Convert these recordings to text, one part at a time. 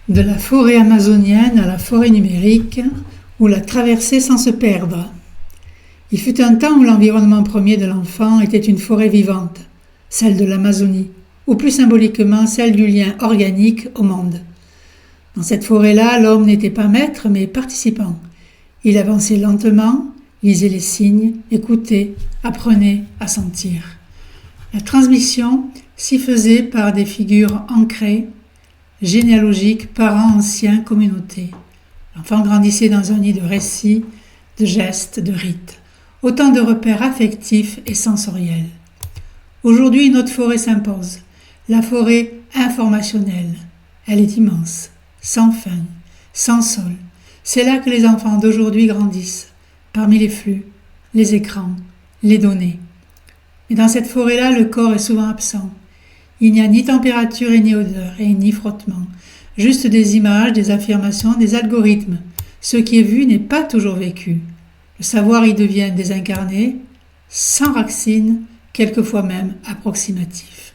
De la forêt amazonienne à la forêt numérique, ou la traversée sans se perdre. Il fut un temps où l'environnement premier de l'enfant était une forêt vivante, celle de l'Amazonie, ou plus symboliquement celle du lien organique au monde. Dans cette forêt-là, l'homme n'était pas maître, mais participant. Il avançait lentement, lisait les signes, écoutait, apprenait à sentir. La transmission s'y faisait par des figures ancrées, généalogiques, parents anciens, communautés. L'enfant grandissait dans un nid de récits, de gestes, de rites, autant de repères affectifs et sensoriels. Aujourd'hui, une autre forêt s'impose, la forêt informationnelle. Elle est immense, sans fin, sans sol. C'est là que les enfants d'aujourd'hui grandissent, parmi les flux, les écrans, les données. Mais dans cette forêt-là, le corps est souvent absent. Il n'y a ni température et ni odeur, et ni frottement. Juste des images, des affirmations, des algorithmes. Ce qui est vu n'est pas toujours vécu. Le savoir y devient désincarné, sans racines, quelquefois même approximatif.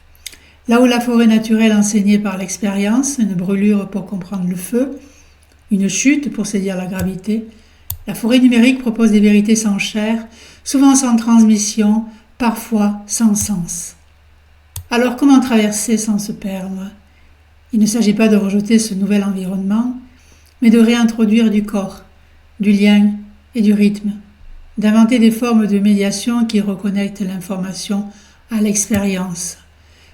Là où la forêt naturelle enseignée par l'expérience, une brûlure pour comprendre le feu, une chute pour saisir la gravité, la forêt numérique propose des vérités sans chair, souvent sans transmission, parfois sans sens. Alors comment traverser sans se perdre ? Il ne s'agit pas de rejeter ce nouvel environnement, mais de réintroduire du corps, du lien et du rythme, d'inventer des formes de médiation qui reconnectent l'information à l'expérience,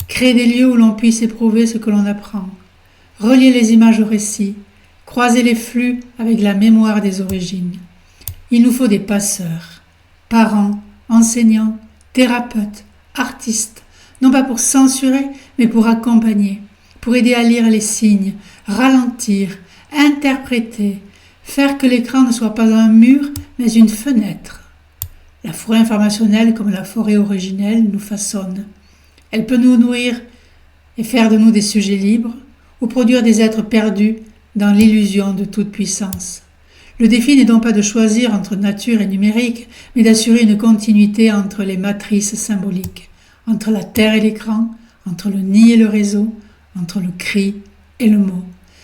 créer des lieux où l'on puisse éprouver ce que l'on apprend, relier les images au récit, croiser les flux avec la mémoire des origines. Il nous faut des passeurs, parents, enseignants, thérapeutes, artistes, non pas pour censurer, mais pour accompagner, pour aider à lire les signes, ralentir, interpréter, faire que l'écran ne soit pas un mur, mais une fenêtre. La forêt informationnelle, comme la forêt originelle, nous façonne. Elle peut nous nourrir et faire de nous des sujets libres, ou produire des êtres perdus dans l'illusion de toute puissance. Le défi n'est donc pas de choisir entre nature et numérique, mais d'assurer une continuité entre les matrices symboliques, entre la terre et l'écran, entre le nid et le réseau, entre le cri et le mot.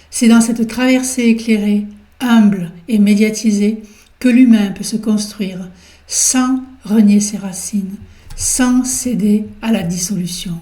C'est dans cette traversée éclairée, humble et médiatisée que l'humain peut se construire sans renier ses racines, sans céder à la dissolution.